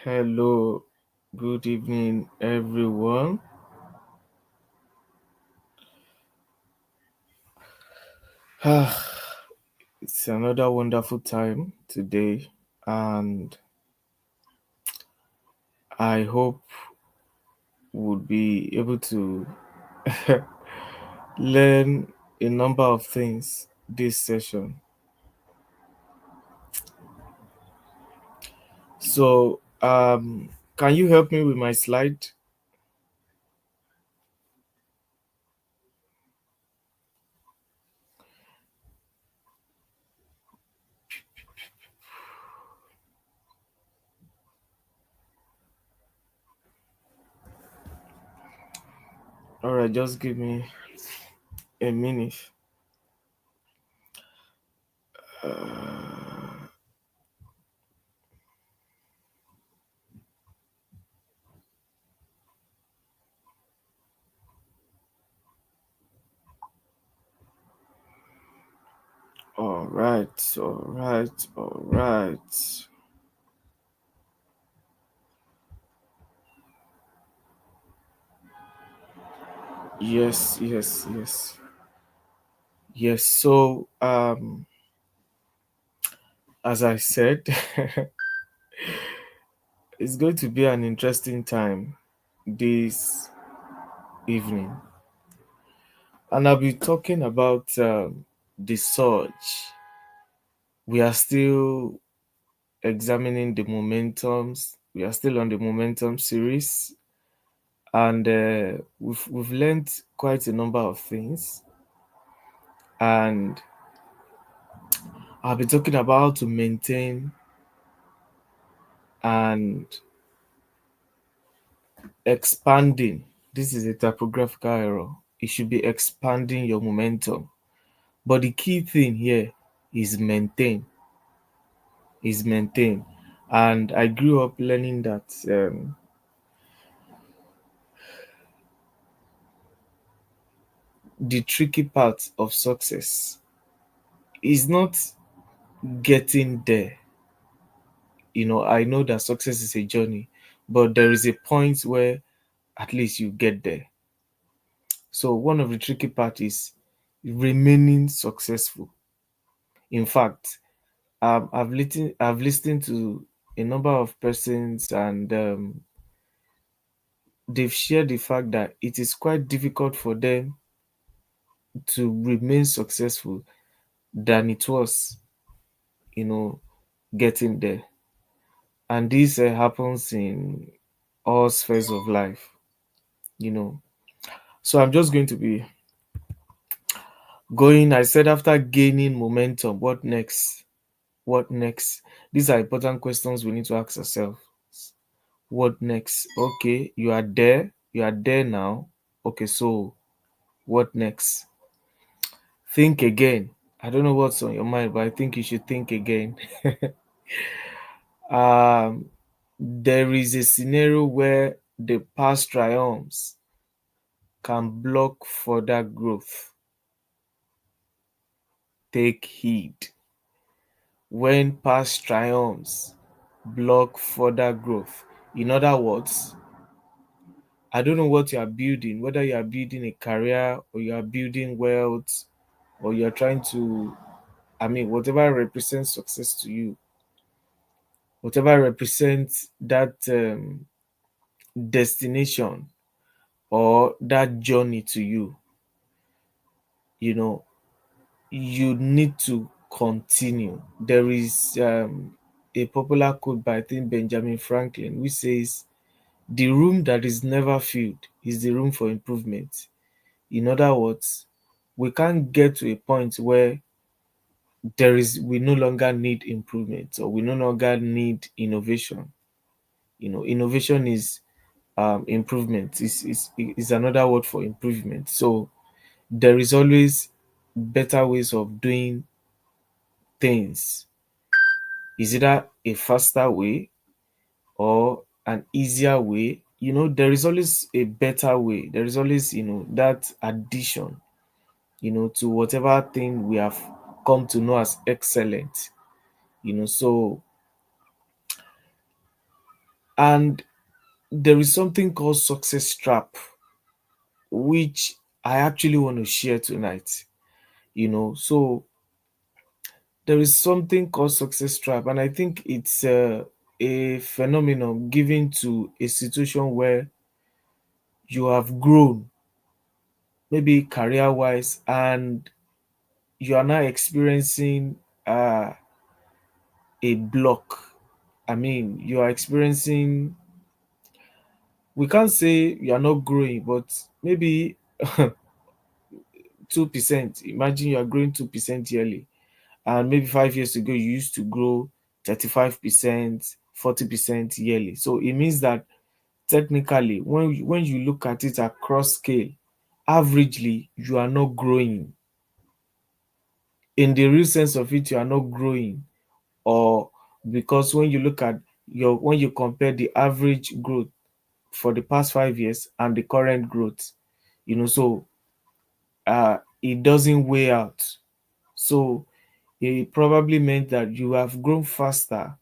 Hello, good evening, everyone. It's another wonderful time today, and I hope we'll be able to learn a number of things this session. Can you help me with my slide? All right, just give me a minute. Uh, all right, all right, all right. Yes, yes, yes. Yes, as I said, it's going to be an interesting time this evening. And I'll be talking about the surge. We are still examining the momentums. We are still on the momentum series. And we've learned quite a number of things. And I'll be talking about how to maintain and expanding. This is a typographical error. It should be expanding your momentum. But the key thing here is maintain. Is maintain. And I grew up learning that the tricky part of success is not getting there. I know that success is a journey, but there is a point where at least you get there. So one of the tricky part is remaining successful. In fact, I've listened to a number of persons, and they've shared the fact that it is quite difficult for them to remain successful than it was, you know, getting there. And this happens in all spheres of life, you know. So I'm just going to be going. I said, after gaining momentum, what next? What next? These are important questions we need to ask ourselves. What next? Okay, you are there. You are there now. Okay, so what next? Think again. I don't know what's on your mind, but I think you should think again. um, there is a scenario where the past triumphs can block further growth. Take heed. When past triumphs block further growth. In other words, I don't know what you are building, whether you are building a career or you are building wealth or you're trying to, whatever represents success to you, whatever represents that destination or that journey to you, you know, you need to continue. There is a popular quote by, I think, Benjamin Franklin, which says, the room that is never filled is the room for improvement. In other words, we can't get to a point where we no longer need improvement, or we no longer need innovation. Innovation is improvement, is another word for improvement. So there is always better ways of doing things. Is either a faster way or an easier way. There is always a better way. There is always, that addition, to whatever thing we have come to know as excellent. So And there is something called success trap, which I actually want to share tonight. So there is something called success trap, and I think it's a phenomenon given to a situation where you have grown, maybe career wise, and you are now experiencing uh, a block. I mean, you are experiencing, we can't say you are not growing, but maybe 2%. Imagine you are growing 2% yearly, and maybe 5 years ago you used to grow 35%, 40% yearly. So it means that technically, when you look at it across scale, averagely you are not growing. In the real sense of it, you are not growing. Or because when you look at when you compare the average growth for the past 5 years and the current growth, so it doesn't weigh out. So it probably meant that you have grown faster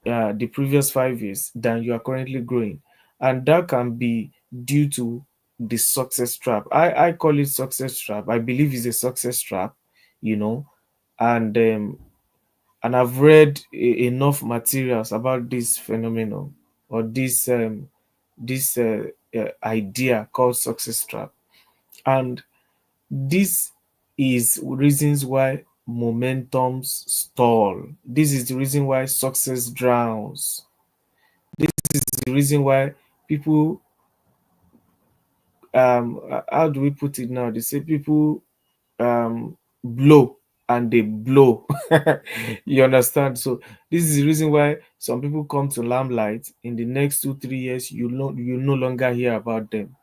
the previous 5 years than you are currently growing. And that can be due to the success trap. I call it success trap. I believe it's a success trap, you know, and I've read enough materials about this phenomenon, or this idea called success trap. And this is reasons why momentums stall. This is the reason why success drowns. This is the reason why people, how do we put it now? They say people blow and they blow. You understand? So this is the reason why some people come to limelight. In the next 2 3 years, you no longer hear about them.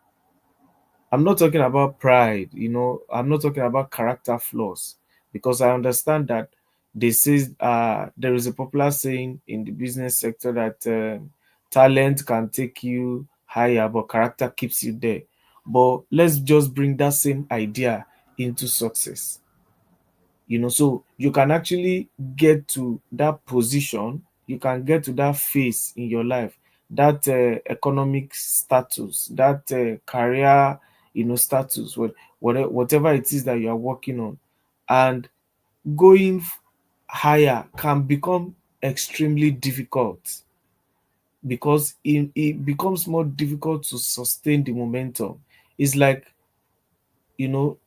I'm not talking about pride, I'm not talking about character flaws, because I understand that they say there is a popular saying in the business sector that talent can take you higher, but character keeps you there. But let's just bring that same idea into success. So you can actually get to that position, you can get to that phase in your life, that economic status, that career status, whatever it is that you are working on, and going higher can become extremely difficult, because it becomes more difficult to sustain the momentum. It's like, you know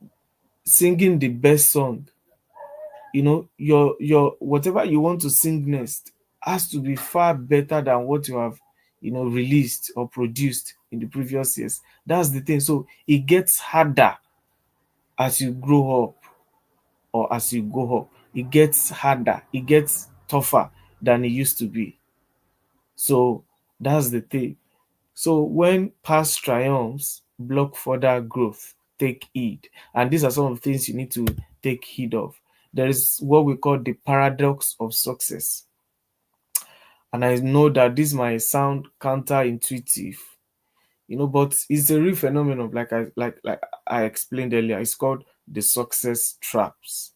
singing the best song. Your whatever you want to sing next has to be far better than what you have released or produced in the previous years. That's the thing. So it gets harder as you grow up, or as you go up. It gets harder, it gets tougher than it used to be. So that's the thing. So when past triumphs block further growth, take heed. And these are some of the things you need to take heed of. There is what we call the paradox of success. And I know that this might sound counterintuitive, but it's a real phenomenon, like I explained earlier. It's called the success traps.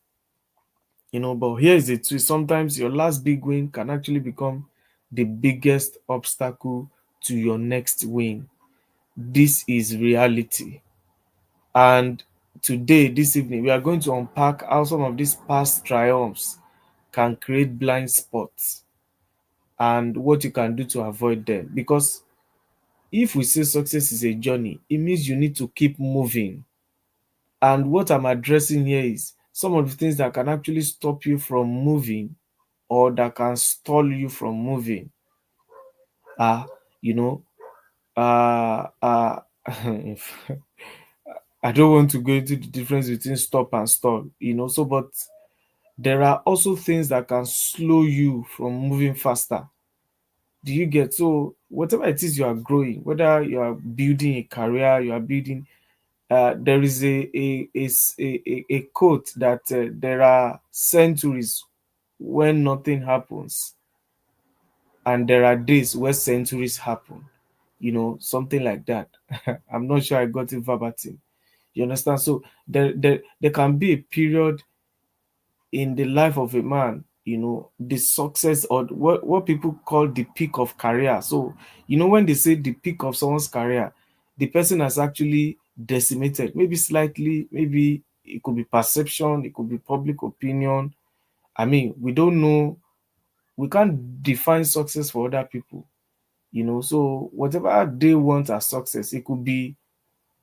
But here is the twist. Sometimes your last big win can actually become the biggest obstacle to your next win. This is reality. And today, this evening, we are going to unpack how some of these past triumphs can create blind spots, and what you can do to avoid them. Because if we say success is a journey, it means you need to keep moving. And what I'm addressing here is some of the things that can actually stop you from moving, or that can stall you from moving. Uh, you know, if I don't want to go into the difference between stop and stall, but there are also things that can slow you from moving faster. Do you get? So whatever it is you are growing, whether you are building a career, you are building, there is a quote that there are centuries when nothing happens, and there are days where centuries happen. Something like that. I'm not sure I got it verbatim. You understand? So there can be a period in the life of a man the success, or what people call the peak of career. So when they say the peak of someone's career, the person has actually decimated, maybe slightly, maybe it could be perception, it could be public opinion. I mean, we don't know, we can't define success for other people. So whatever they want as success, it could be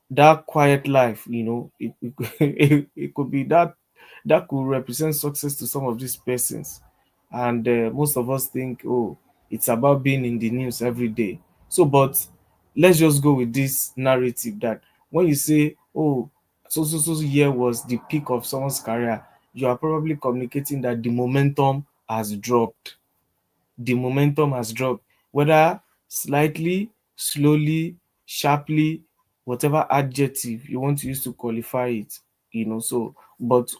that quiet life. It could be that could represent success to some of these persons. And most of us think, oh, it's about being in the news every day. So, but let's just go with this narrative that when you say, oh, so year was the peak of someone's career, you are probably communicating that the momentum has dropped. The momentum has dropped, whether slightly, slowly, sharply, whatever adjective you want to use to qualify it. So, but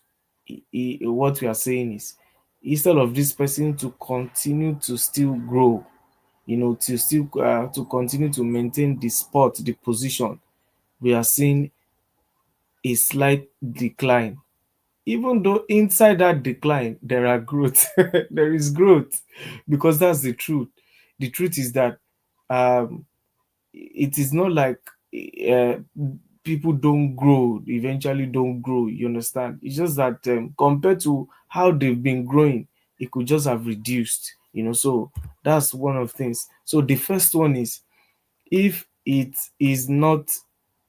what we are saying is, instead of this person to continue to still grow, to still to continue to maintain the spot, the position, we are seeing a slight decline. Even though inside that decline there are growth, there is growth, because that's the truth. The truth is that um it is not like uh, people don't grow, eventually don't grow, you understand. It's just that compared to how they've been growing, it could just have reduced. So that's one of the things. So the first one is, if it is not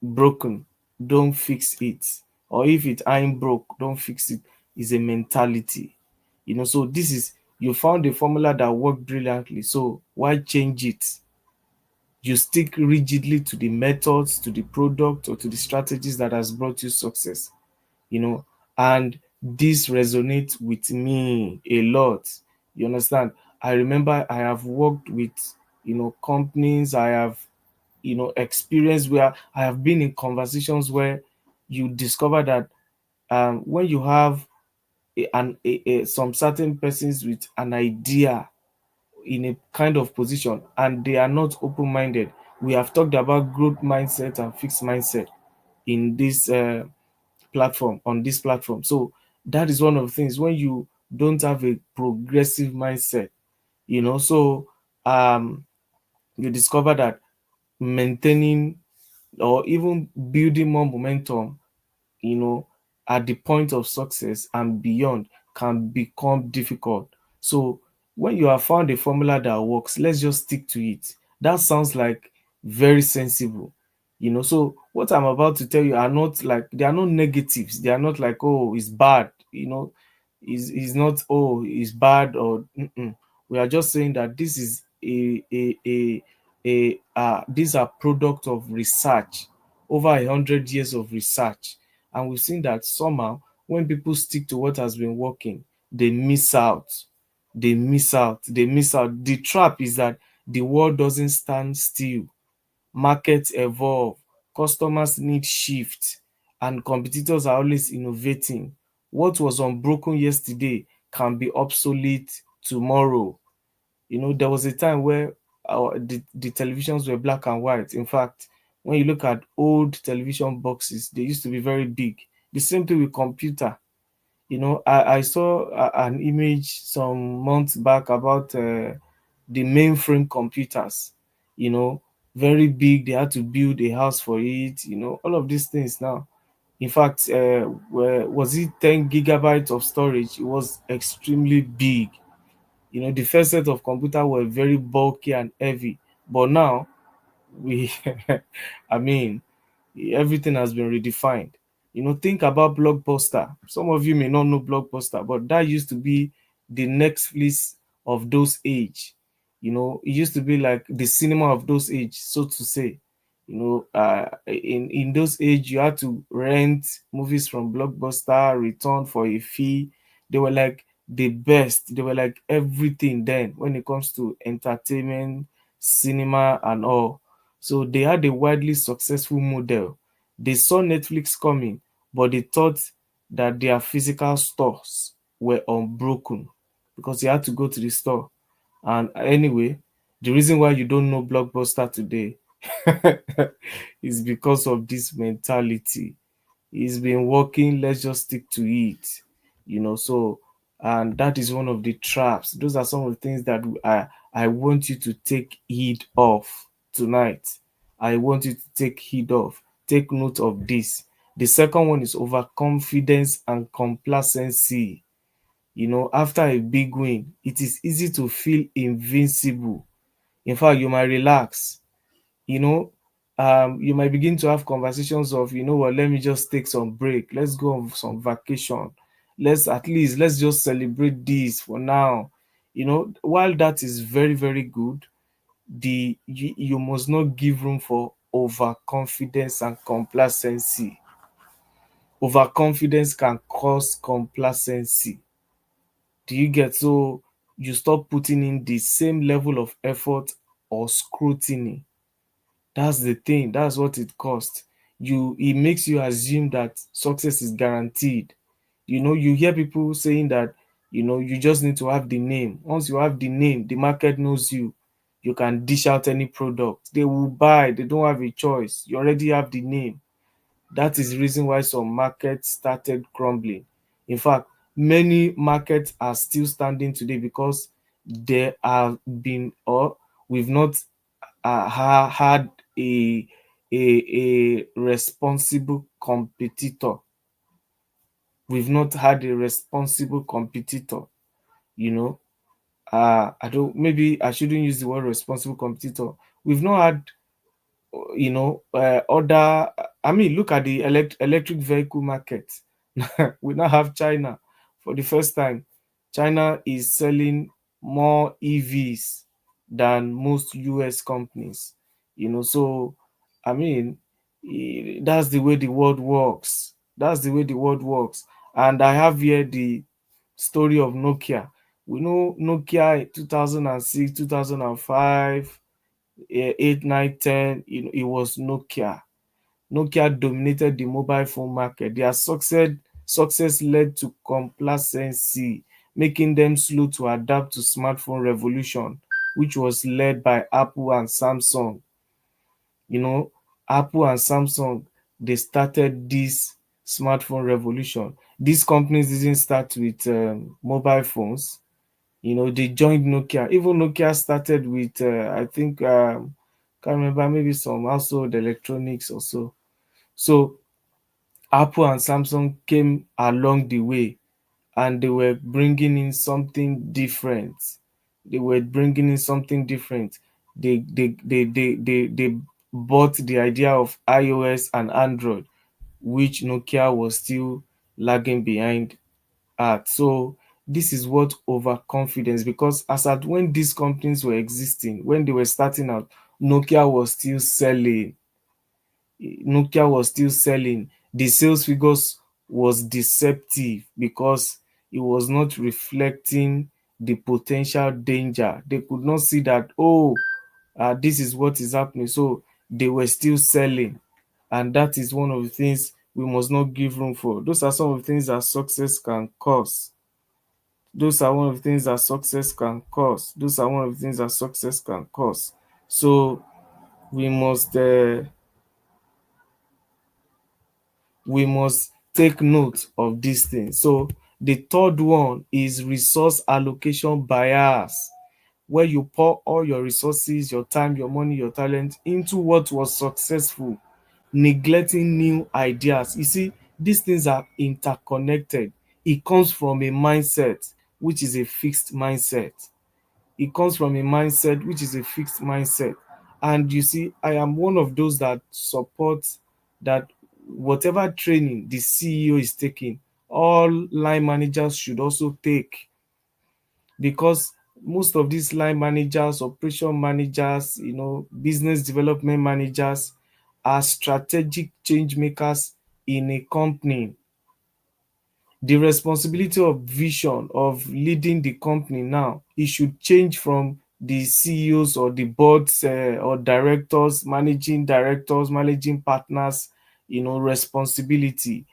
broken, don't fix it. Or if it ain't broke, don't fix it. Is a mentality. So this is, you found a formula that worked brilliantly. So why change it? You stick rigidly to the methods, to the product, or to the strategies that has brought you success. you know and this resonates with me a lot. You understand? I remember I have worked with companies. I have experience where I have been in conversations where you discover that when you have some certain persons with an idea in a kind of position and they are not open-minded. We have talked about growth mindset and fixed mindset in this platform, on this platform. So that is one of the things, when you don't have a progressive mindset. So um you discover that maintaining or even building more momentum, you know, at the point of success and beyond, can become difficult. So when you have found a formula that works, let's just stick to it. That sounds like very sensible. So what I'm about to tell you are not like, they are not negatives. They are not like, oh, it's bad, is not, oh, it's bad, or mm-mm. We are just saying that this is these are product of research, over 100 years of research. And we've seen that somehow, when people stick to what has been working, they miss out. They miss out. The trap is that the world doesn't stand still. Markets evolve, customers need shift, and competitors are always innovating. What was unbroken yesterday can be obsolete tomorrow. There was a time where the televisions were black and white. In fact, when you look at old television boxes, they used to be very big. The same thing with computer. I saw an image some months back about the mainframe computers. You know, very big. They had to build a house for it. All of these things now. In fact, was it 10 gigabytes of storage? It was extremely big. The first set of computer were very bulky and heavy, but now we I mean, everything has been redefined. Think about Blockbuster. Some of you may not know Blockbuster, but that used to be the Netflix of those age. It used to be like the cinema of those age, so to say. In those age, you had to rent movies from Blockbuster, return for a fee. They were like the best. They were like everything then when it comes to entertainment, cinema, and all. So they had a widely successful model. They saw Netflix coming, but they thought that their physical stores were unbroken because you had to go to the store. And anyway, the reason why you don't know Blockbuster today is because of this mentality. It's been working, let's just stick to it. So And that is one of the traps. Those are some of the things that I want you to take heed of tonight. I want you to take heed of. Take note of this. The second one is overconfidence and complacency. After a big win, it is easy to feel invincible. In fact, you might relax. you know you might begin to have conversations of, what, let me just take some break, let's go on some vacation, let's just celebrate this for now. While that is very, very good, you must not give room for overconfidence and complacency. Overconfidence can cause complacency. Do you get? So you stop putting in the same level of effort or scrutiny. That's the thing. That's what it costs. It makes you assume that success is guaranteed. You hear people saying that, you just need to have the name. Once you have the name, the market knows you. You can dish out any product. They will buy. They don't have a choice. You already have the name. That is the reason why some markets started crumbling. In fact, many markets are still standing today because there have been, or we've not had a responsible competitor. We've not had a responsible competitor. You know, I don't. Maybe I shouldn't use the word responsible competitor. We've not had, other. I mean, look at the electric vehicle market. We now have China for the first time. China is selling more EVs than most US companies. So I mean, that's the way the world works. That's the way the world works. And I have here the story of Nokia. We know Nokia in 2006, 2005, 8, 9, 10. It was Nokia. Nokia dominated the mobile phone market. Their success led to complacency, making them slow to adapt to smartphone revolution, which was led by Apple and Samsung. You know, Apple and Samsung, they started this smartphone revolution. These companies didn't start with mobile phones. They joined Nokia. Even Nokia started with, I think, can't remember, maybe some household electronics or so. So Apple and Samsung came along the way, and they were bringing in something different. They were bringing in something different. They bought the idea of iOS and Android, which Nokia was still lagging behind at. So this is what overconfidence, because as at when these companies were existing, when they were starting out, Nokia was still selling. Nokia was still selling. The sales figures was deceptive because it was not reflecting the potential danger. They could not see that, oh, this is what is happening. So they were still selling. And that is one of the things we must not give room for. Those are some of the things that success can cause. Those are one of the things that success can cause. Those are one of the things that success can cause. So we must uh, we must take note of these things. So the third one is resource allocation bias, where you pour all your resources, your time, your money, your talent into what was successful, neglecting new ideas. You see, these things are interconnected. It comes from a mindset, which is a fixed mindset. It comes from a mindset which is a fixed mindset. And you see, I am one of those that supports that whatever training the CEO is taking, all line managers should also take, because most of these line managers, operation managers, business development managers are strategic change makers in a company. The responsibility of vision of leading the company now, it should change from the CEOs or the boards, or directors, managing partners, responsibility.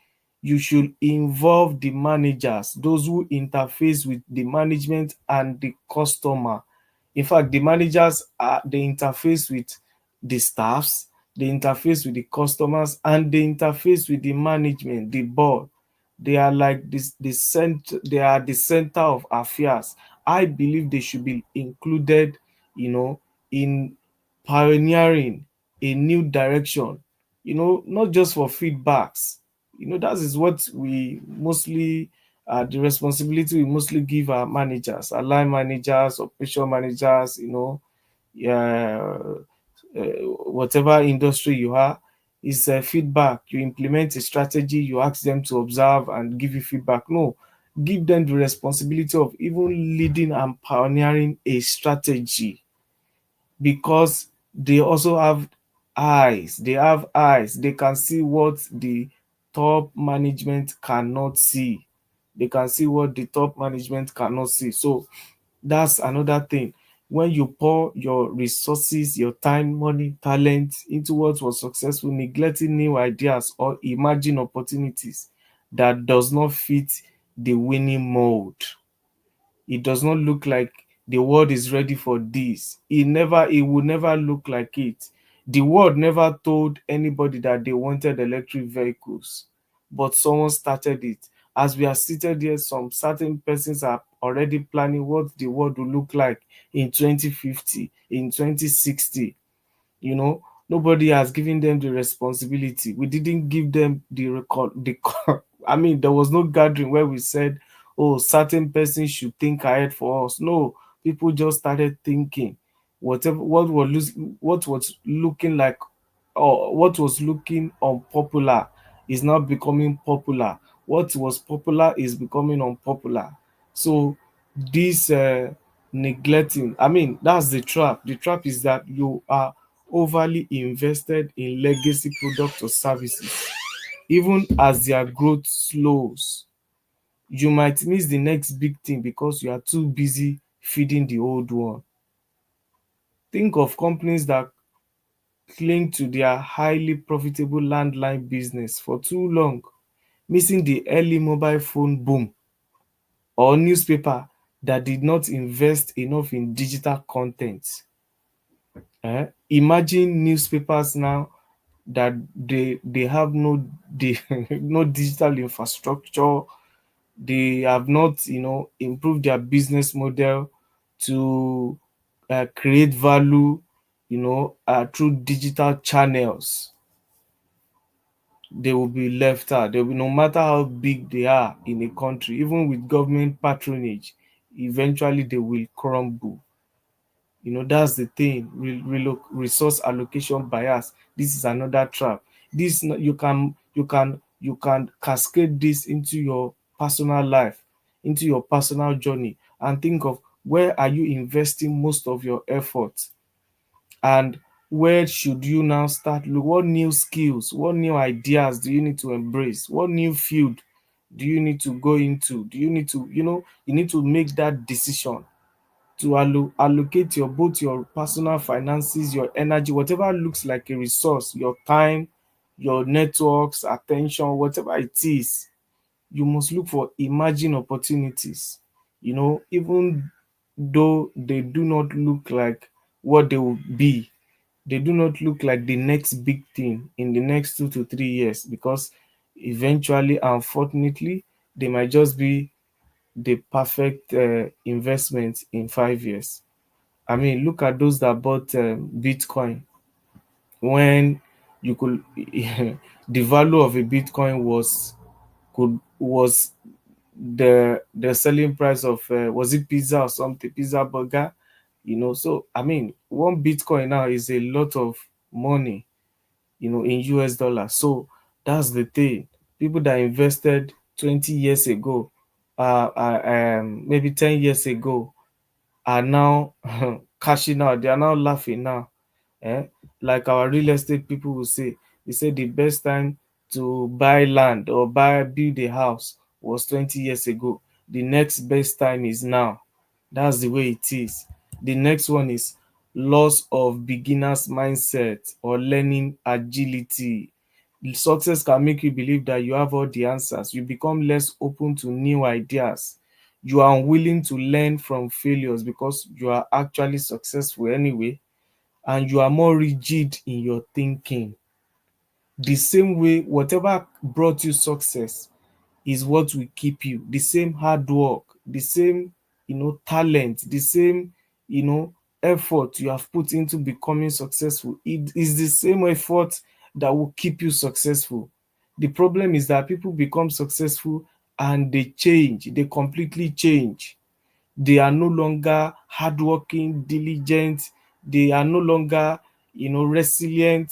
You should involve the managers, those who interface with the management and the customer. In fact, the managers they interface with the staffs, they interface with the customers, and they interface with the management, the board. They are like this the center, they are the center of affairs. I believe they should be included, in pioneering a new direction, not just for feedbacks. That is what we mostly, the responsibility we mostly give our managers, our line managers, operation managers, yeah, whatever industry you are, is feedback. You implement a strategy, you ask them to observe and give you feedback. No, give them the responsibility of even leading and pioneering a strategy, because they also have eyes. They have eyes. They can see what the top management cannot see. They can see what the top management cannot see. So that's another thing. When you pour your resources, your time, money, talent into what was successful, neglecting new ideas or emerging opportunities that does not fit the winning mold, it does not look like the world is ready for this. It will never look like it. The world never told anybody that they wanted electric vehicles, but someone started it. As we are seated here, some certain persons are already planning what the world will look like in 2050, in 2060. Nobody has given them the responsibility. We didn't give them the record. I mean, there was no gathering where we said, oh, certain persons should think ahead for us. No, people just started thinking. What was looking like, or what was looking unpopular, is now becoming popular. What was popular is becoming unpopular. So this neglecting, I mean, that's the trap. The trap is that you are overly invested in legacy products or services. Even as their growth slows, you might miss the next big thing because you are too busy feeding the old one. Think of companies that cling to their highly profitable landline business for too long, missing the early mobile phone boom, or newspaper that did not invest enough in digital content. Imagine newspapers now that they have no digital infrastructure. They have not improved their business model to create value through digital channels. They will be left out. They will, no matter how big they are in a country, even with government patronage, eventually they will crumble. That's the thing. Resource allocation bias. This is another trap. You can cascade this into your personal life, into your personal journey, and think of, where are you investing most of your effort, and where should you now start? What new skills, what new ideas do you need to embrace? What new field do you need to go into? Do you need to, you need to make that decision to allocate your both your personal finances, your energy, whatever looks like a resource, your time, your networks, attention, whatever it is. You must look for emerging opportunities, even though they do not look like what they will be. They do not look like the next big thing in the next 2 to 3 years, because eventually, unfortunately, they might just be the perfect investment in 5 years. I mean, look at those that bought Bitcoin when you could the value of a Bitcoin was the selling price of, was it pizza or something, pizza burger. So I mean, one Bitcoin now is a lot of money, in US dollars. So that's the thing. People that invested 20 years ago, maybe 10 years ago, are now cashing out. They are now laughing now. Eh? Like our real estate people will say, they say the best time to buy land or build a house was 20 years ago. The next best time is now. That's the way it is. The next one is loss of beginner's mindset or learning agility. Success can make you believe that you have all the answers. You become less open to new ideas. You are unwilling to learn from failures because you are actually successful anyway, and you are more rigid in your thinking. The same way, whatever brought you success is what will keep you. The same hard work, the same, talent, the same, you know, effort you have put into becoming successful. It is the same effort that will keep you successful. The problem is that people become successful and they change, they completely change. They are no longer hardworking, diligent. They are no longer, resilient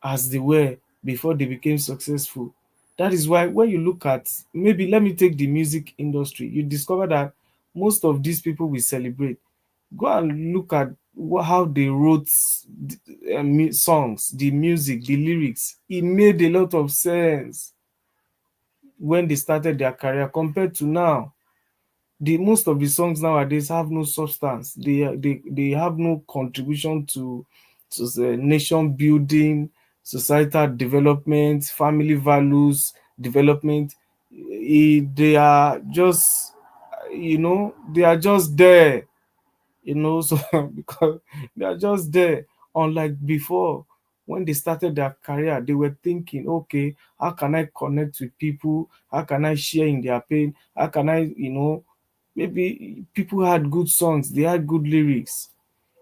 as they were before they became successful. That is why when you look at, maybe let me take the music industry, you discover that most of these people we celebrate, go and look at how they wrote songs, the music, the lyrics. It made a lot of sense when they started their career compared to now. The most of the songs nowadays have no substance. They have no contribution to the nation building, societal development, family values development. They are just, they are just there, so because they are just there. Unlike before, when they started their career, they were thinking, okay, how can I connect with people? How can I share in their pain? How can I, maybe people had good songs, they had good lyrics.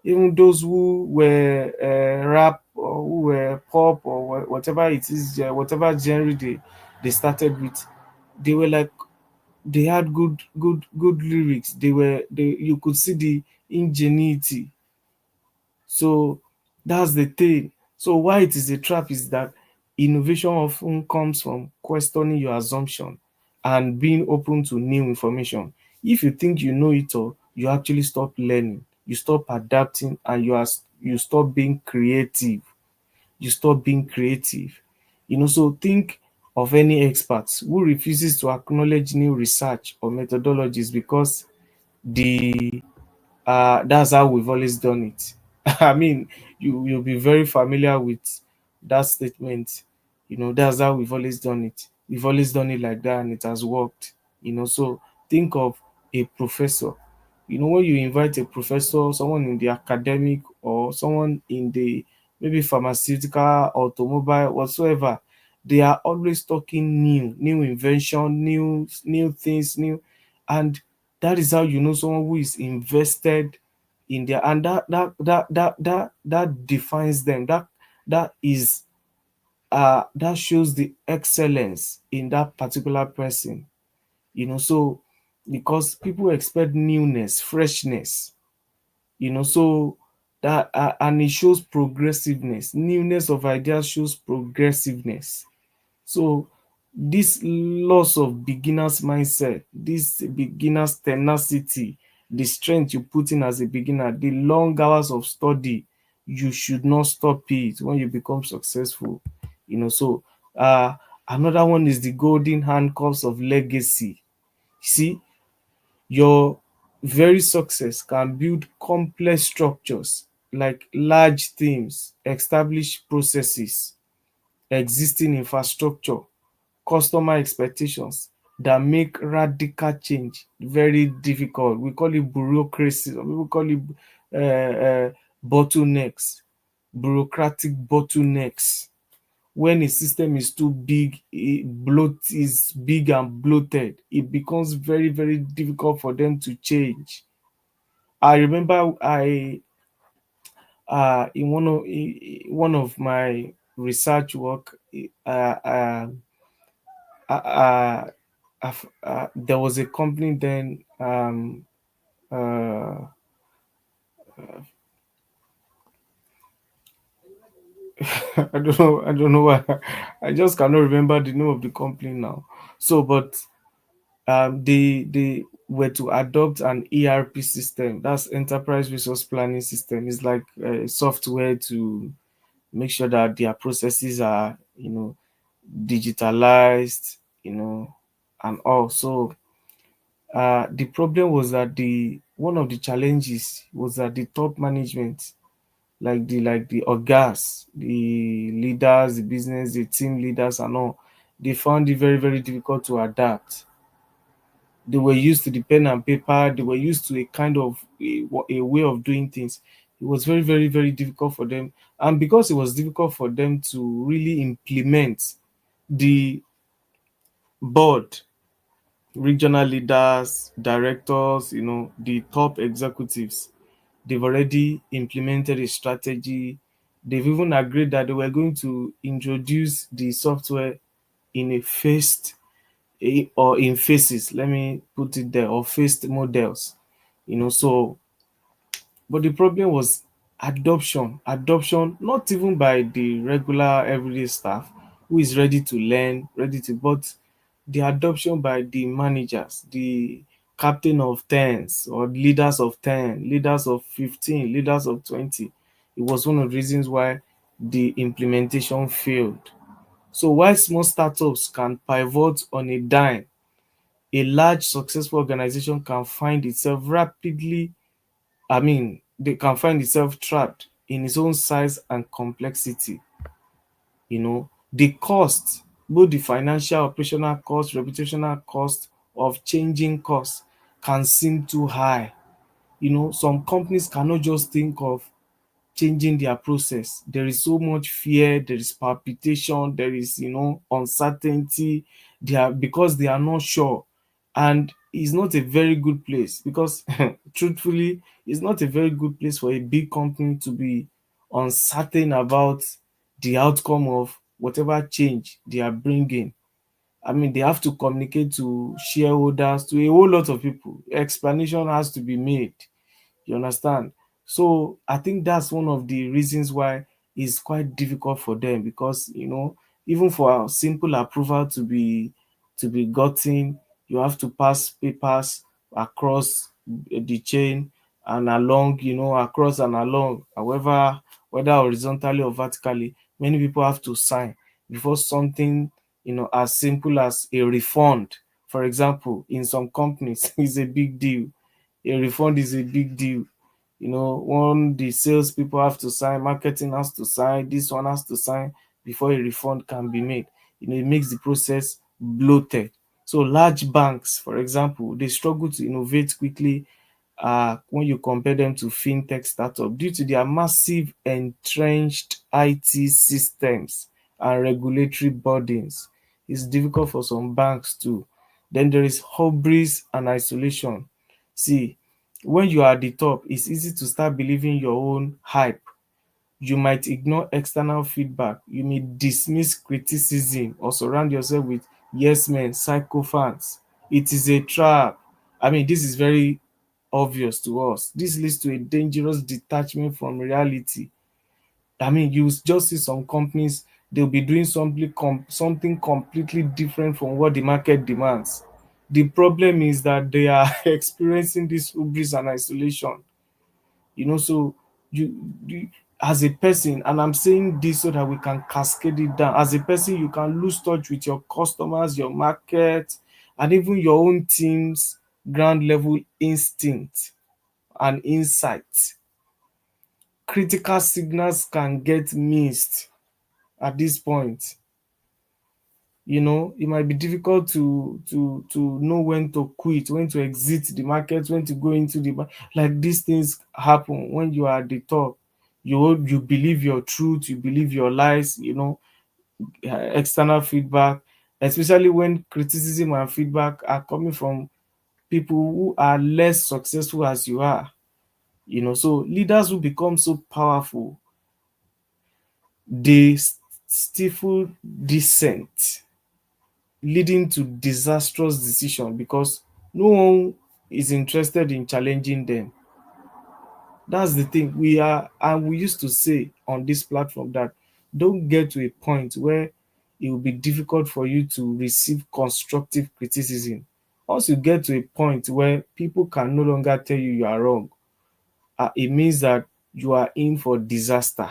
Even those who were rap or who were pop or whatever it is, whatever genre they started with, they were like, they had good lyrics. They you could see the ingenuity. So that's the thing. So why it is a trap is that innovation often comes from questioning your assumption and being open to new information. If you think you know it all, you actually stop learning, you stop adapting, and you stop being creative. You stop being creative. So think of any experts who refuses to acknowledge new research or methodologies because the that's how we've always done it. I mean, you'll be very familiar with that statement. That's how we've always done it. We've always done it like that, and it has worked. So think of a professor. When you invite a professor, someone in the academic or someone in the maybe pharmaceutical, automobile, whatsoever, they are always talking new invention, new things, new, and that is how you know someone who is invested in their, and that defines them. That is that shows the excellence in that particular person. So because people expect newness, freshness, so that and it shows progressiveness. Newness of ideas shows progressiveness. So this loss of beginner's mindset, this beginner's tenacity, the strength you put in as a beginner, the long hours of study, you should not stop it when you become successful. So another one is the golden handcuffs of legacy. See, your very success can build complex structures like large teams, established processes, existing infrastructure, customer expectations that make radical change very difficult. We call it bureaucracy. Some people call it bottlenecks, bureaucratic bottlenecks. When a system is too big, is big and bloated, it becomes very, very difficult for them to change. I remember in one of my research work, uh, there was a company then. Uh, I don't know why. I just cannot remember the name of the company now. So, but they were to adopt an ERP system. That's enterprise resource planning system. It's like a software to make sure that their processes are, digitalized, and also the problem was that the one of the challenges was that the top management, like the ogas, the leaders, the business, the team leaders and all, they found it very, very difficult to adapt. They were used to the pen and paper, they were used to a kind of a way of doing things. It was very, very, very difficult for them. And because it was difficult for them to really implement the board, regional leaders, directors, the top executives, they've already implemented a strategy. They've even agreed that they were going to introduce the software in a phased or in phases, let me put it there, or phased models. So but the problem was adoption, not even by the regular everyday staff who is ready to learn, ready to, but the adoption by the managers, the captain of tens or leaders of 10, leaders of 15, leaders of 20. It was one of the reasons why the implementation failed. So while small startups can pivot on a dime, a large successful organization can find itself rapidly they can find itself trapped in its own size and complexity. The cost, both the financial, operational cost, reputational cost of changing costs can seem too high. Some companies cannot just think of changing their process. There is so much fear, there is palpitation, there is, uncertainty. They are because they are not sure. And it's not a very good place because truthfully, it's not a very good place for a big company to be uncertain about the outcome of whatever change they are bringing. They have to communicate to shareholders, to a whole lot of people. Explanation has to be made. You understand? So I think that's one of the reasons why it's quite difficult for them because even for a simple approval to be gotten, you have to pass papers across the chain and along, across and along. However, whether horizontally or vertically, many people have to sign before something, as simple as a refund, for example, in some companies is a big deal. A refund is a big deal. One, the sales people have to sign, marketing has to sign, this one has to sign before a refund can be made. It makes the process bloated. So large banks, for example, they struggle to innovate quickly when you compare them to fintech startups due to their massive entrenched IT systems and regulatory burdens. It's difficult for some banks too. Then there is hubris and isolation. See, when you are at the top, it's easy to start believing your own hype. You might ignore external feedback. You may dismiss criticism or surround yourself with yes men, psychophants. It is a trap. This is very obvious to us. This leads to a dangerous detachment from reality. You just see some companies, they'll be doing something completely different from what the market demands. The problem is that they are experiencing this hubris and isolation. So you as a person, and I'm saying this so that we can cascade it down. As a person, you can lose touch with your customers, your market, and even your own team's ground level instinct and insight. Critical signals can get missed at this point. It might be difficult to know when to quit, when to exit the market, when to go into like these things happen when you are at the top. You believe your truth, you believe your lies, external feedback, especially when criticism and feedback are coming from people who are less successful as you are. So leaders who become so powerful, they stifle dissent, leading to disastrous decision because no one is interested in challenging them. That's the thing. We used to say on this platform that don't get to a point where it will be difficult for you to receive constructive criticism. Once you get to a point where people can no longer tell you are wrong, it means that you are in for disaster.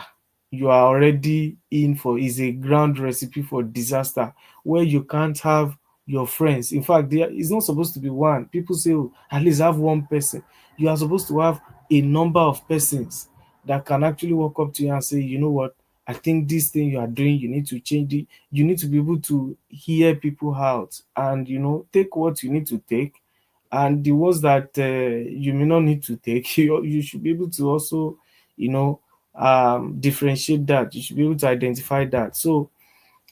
You are already in for is a ground recipe for disaster where you can't have your friends. In fact, there is not supposed to be one. People say, oh, at least have one person. You are supposed to have a number of persons that can actually walk up to you and say, you know what, I think this thing you are doing, you need to change it. You need to be able to hear people out and take what you need to take, and the ones that you may not need to take, you should be able to also differentiate that. You should be able to identify that. So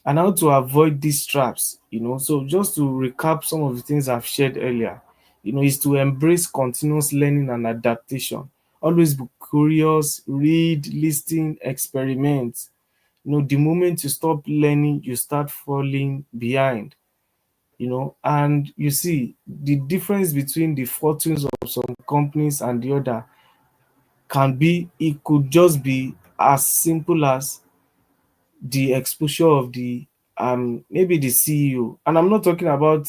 and how to avoid these traps. So just to recap some of the things I've shared earlier, is to embrace continuous learning and adaptation. Always be curious, read, listen, experiment. The moment you stop learning, you start falling behind. And you see the difference between the fortunes of some companies and the other it could just be as simple as the exposure of the maybe the CEO. And I'm not talking about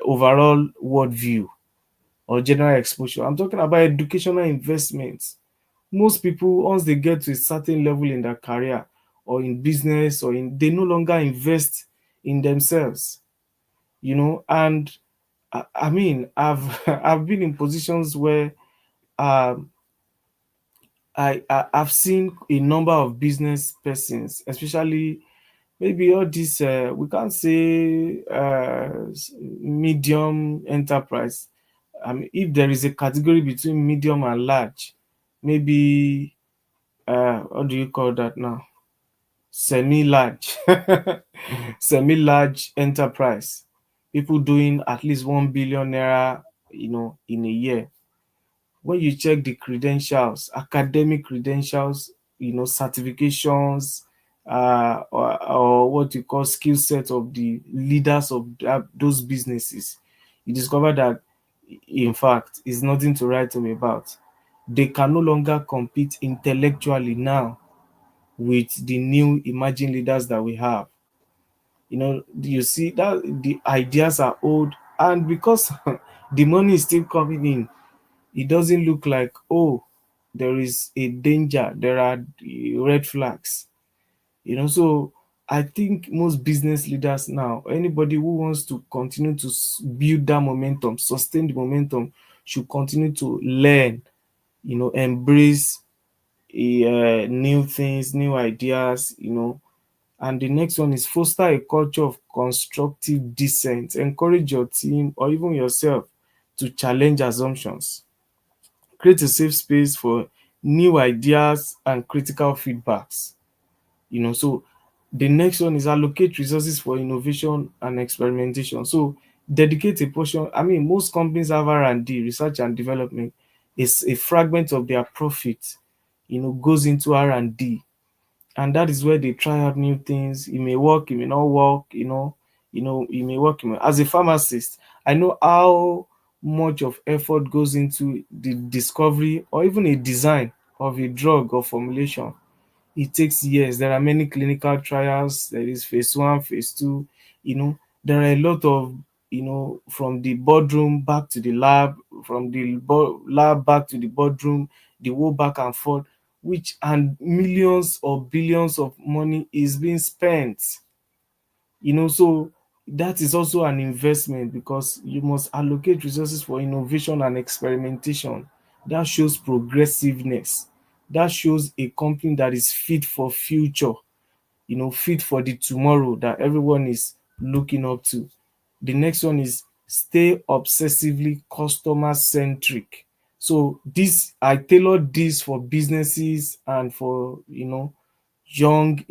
overall worldview or general exposure. I'm talking about educational investments. Most people, once they get to a certain level in their career or in business they no longer invest in themselves. And I mean, I've I've been in positions where um I've seen a number of business persons, especially maybe all this we can't say medium enterprise. I mean, if there is a category between medium and large, maybe what do you call that now? Semi-large, semi-large enterprise. People doing at least 1 billion naira, in a year. When you check the credentials, academic credentials, certifications, or what you call skill set of the leaders of those businesses, you discover that, in fact, it's nothing to write home about. They can no longer compete intellectually now with the new emerging leaders that we have. You see that the ideas are old, and because the money is still coming in, it doesn't look like, oh, there is a danger, there are red flags. So I think most business leaders now, anybody who wants to continue to build that momentum, sustain the momentum, should continue to learn, embrace new things, new ideas. And the next one is foster a culture of constructive dissent. Encourage your team or even yourself to challenge assumptions. Create a safe space for new ideas and critical feedbacks. So the next one is allocate resources for innovation and experimentation. So dedicate a portion. I mean, most companies have R&D, research and development. Is a fragment of their profit, goes into R&D, and that is where they try out new things. It may work, it may not work. It may work. As a pharmacist, I know how much of effort goes into the discovery or even a design of a drug or formulation. It takes years. There are many clinical trials. There is phase one, phase two. There are a lot of, from the boardroom back to the lab, from the lab back to the boardroom, the whole back and forth, which and millions or billions of money is being spent. So that is also an investment because you must allocate resources for innovation and experimentation. That shows progressiveness. That shows a company that is fit for future, fit for the tomorrow that everyone is looking up to. The next one is stay obsessively customer centric. So this I tailored this for businesses and for young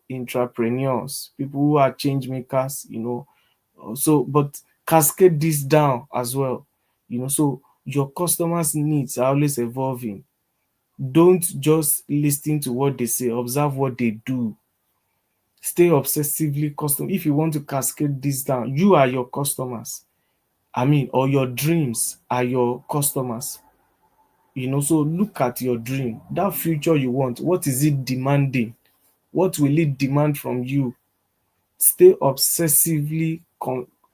entrepreneurs, people who are change makers. So but cascade this down as well. So your customers' needs are always evolving. Don't just listen to what they say, observe what they do. Stay obsessively custom. If you want to cascade this down, you are your customers. I mean, or your dreams are your customers. So look at your dream, that future you want. What is it demanding? What will it demand from you? Stay obsessively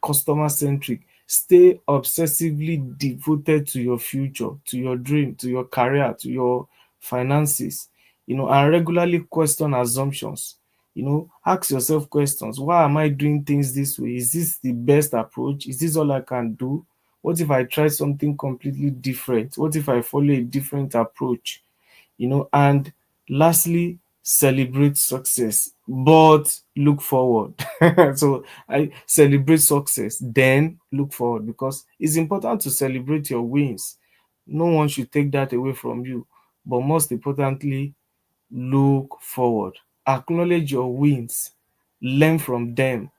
customer centric. Stay obsessively devoted to your future, to your dream, to your career, to your finances. And regularly question assumptions. Ask yourself questions. Why am I doing things this way? Is this the best approach? Is this all I can do? What if I try something completely different? What if I follow a different approach? And lastly, celebrate success, but look forward. So I celebrate success, then look forward, because it's important to celebrate your wins. No one should take that away from you, but most importantly, look forward. Acknowledge your wins, learn from them,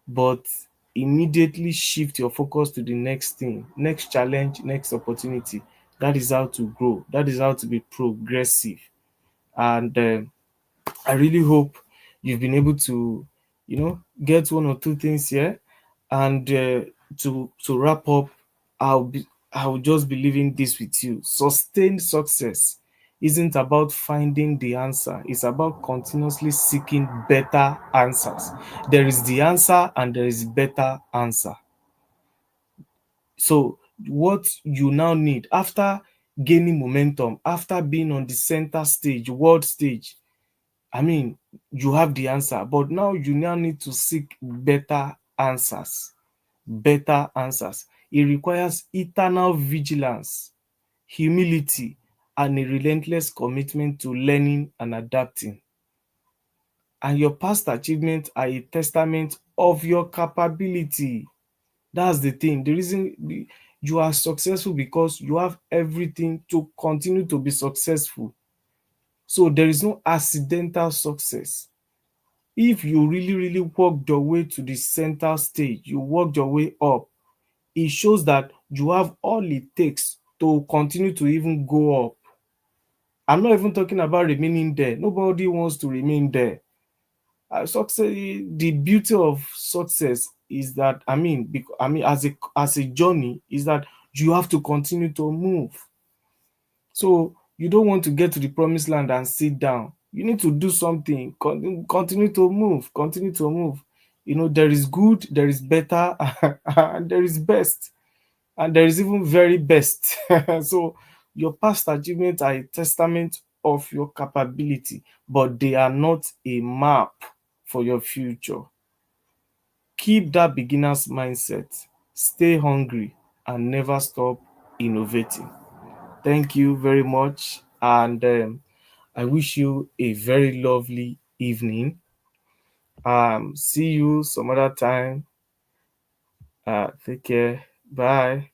but immediately shift your focus to the next thing, next challenge, next opportunity. That is how to grow. That is how to be progressive. And I really hope you've been able to, get one or two things here. And to wrap up, I'll just be leaving this with you. Sustained success isn't about finding the answer. It's about continuously seeking better answers. There is the answer and there is better answer. So what you now need after gaining momentum, after being on the center stage, world stage, I mean, you have the answer, but now you now need to seek better answers. Better answers. It requires eternal vigilance, humility, and a relentless commitment to learning and adapting. And your past achievements are a testament of your capability. That's the thing. The reason you are successful because you have everything to continue to be successful. So there is no accidental success. If you really, really worked your way to the center stage, you worked your way up, it shows that you have all it takes to continue to even go up. I'm not even talking about remaining there. Nobody wants to remain there. Success, the beauty of success is that as a journey is that you have to continue to move. So you don't want to get to the promised land and sit down. You need to do something. Continue to move. Continue to move. There is good, there is better, and there is best, and there is even very best. So your past achievements are a testament of your capability, but they are not a map for your future. Keep that beginner's mindset. Stay hungry and never stop innovating. Thank you very much. And I wish you a very lovely evening. See you some other time. Take care. Bye.